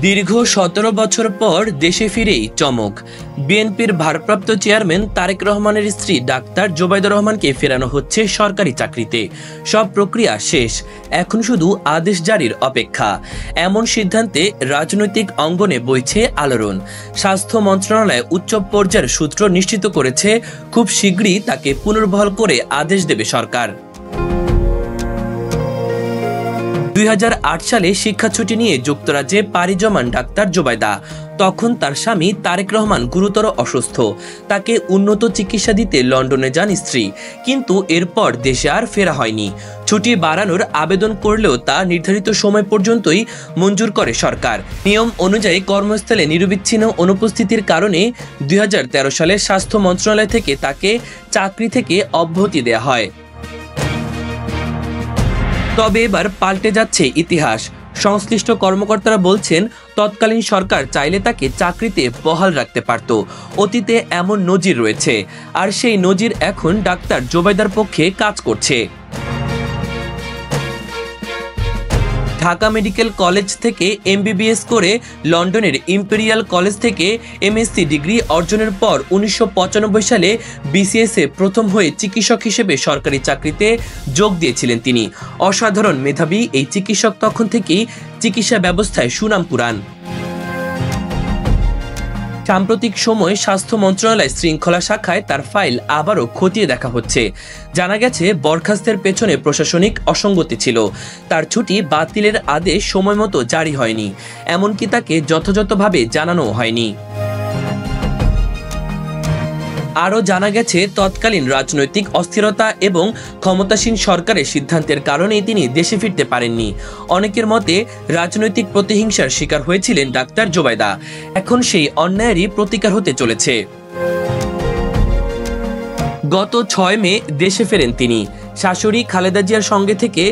দীর্ঘ ১৭ বছর পর দেশে ফিরেই চমক। বিএনপির ভারপ্রাপ্ত চেয়ারম্যান তারেক রহমানের স্ত্রী ডাক্তার জোবাইদা রহমানকে ফেরানো হচ্ছে সরকারি চাকরিতে। সব প্রক্রিয়া শেষ, এখন শুধু আদেশ জারির অপেক্ষা। এমন সিদ্ধান্তে রাজনৈতিক অঙ্গনে বইছে আলোড়ন। স্বাস্থ্য মন্ত্রণালয় উচ্চ পর্যায়ের সূত্র নিশ্চিত করেছে, খুব শীঘ্রই তাকে পুনর্বহাল করে আদেশ দেবে সরকার। ২০০৮ সালে শিক্ষা ছুটি নিয়ে যুক্তরাজ্যে পাড়ি জমান ডাক্তার জোবাইদা। তখন তার স্বামী তারেক রহমান গুরুতর অসুস্থ। তাকে উন্নত চিকিৎসা দিতে লন্ডনে যান স্ত্রী, কিন্তু এরপর দেশে আর ফেরা হয়নি। ছুটি বাড়ানোর আবেদন করলেও তা নির্ধারিত সময় পর্যন্তই মঞ্জুর করে সরকার। নিয়ম অনুযায়ী কর্মস্থলে নিরবিচ্ছিন্ন অনুপস্থিতির কারণে ২০১৩ সালে স্বাস্থ্য মন্ত্রণালয় থেকে তাকে চাকরি থেকে অব্যাহতি দেওয়া হয়। তবে এবার পাল্টে যাচ্ছে ইতিহাস। সংশ্লিষ্ট কর্মকর্তারা বলছেন, তৎকালীন সরকার চাইলে তাকে চাকরিতে বহাল রাখতে পারত। অতীতে এমন নজির রয়েছে, আর সেই নজির এখন ডাক্তার জোবাইদার পক্ষে কাজ করছে। ঢাকা মেডিকেল কলেজ থেকে এমবিবিএস করে লন্ডনের ইম্পেরিয়াল কলেজ থেকে এমএসসি ডিগ্রি অর্জনের পর ১৯৯৫ সালে বিসিএসে প্রথম হয়ে চিকিৎসক হিসেবে সরকারি চাকরিতে যোগ দিয়েছিলেন তিনি। অসাধারণ মেধাবী এই চিকিৎসক তখন থেকেই চিকিৎসা ব্যবস্থায় সুনাম কুড়ান। সাম্প্রতিক সময়ে স্বাস্থ্য মন্ত্রণালয় শৃঙ্খলা শাখায় তার ফাইল আবারও খতিয়ে দেখা হচ্ছে। জানা গেছে, বরখাস্তের পেছনে প্রশাসনিক অসঙ্গতি ছিল। তার ছুটি বাতিলের আদেশ সময়মতো জারি হয়নি, এমনকি তাকে যথাযথভাবে জানানো হয়নি। আরও জানা গেছে, তৎকালীন রাজনৈতিক অস্থিরতা এবং ক্ষমতাসীন সরকারের সিদ্ধান্তের কারণে তিনি দেশে ফিরতে পারেননি। অনেকের মতে রাজনৈতিক প্রতিহিংসার শিকার হয়েছিলেন ডাক্তার জোবাইদা। এখন সেই অন্যায়েরই প্রতিকার হতে চলেছে। গত ৬ মে দেশে ফেরেন তিনি। শাশুড়ি খালেদা জিয়ার সঙ্গে থেকে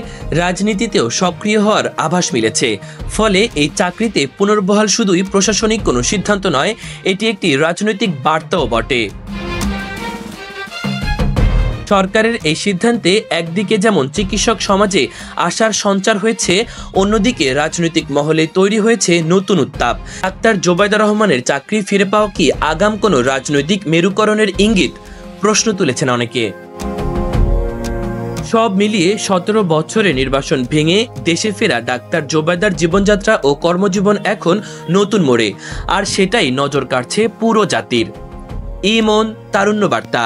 রাজনীতিতেও সক্রিয় হওয়ার আভাস মিলেছে। ফলে এই চাকরিতে পুনর্বহাল শুধুই প্রশাসনিক কোনো সিদ্ধান্ত নয়, এটি একটি রাজনৈতিক বার্তাও বটে। সরকারের এই সিদ্ধান্তে একদিকে যেমন চিকিৎসক সমাজে আশার সঞ্চার হয়েছে, অন্যদিকে রাজনৈতিক মহলে তৈরি হয়েছে নতুন উত্তাপ। ডাক্তার জোবাইদা রহমানের চাকরি ফিরে পাওয়া কি আগাম কোনো রাজনৈতিক মেরুকরণের ইঙ্গিত? প্রশ্ন তুলেছেন অনেকে। সব মিলিয়ে ১৭ বছরে নির্বাসন ভেঙে দেশে ফেরা ডাক্তার জোবাইদার জীবনযাত্রা ও কর্মজীবন এখন নতুন মোড়ে, আর সেটাই নজর কাড়ছে পুরো জাতির। ইমন, তারুণ্য বার্তা।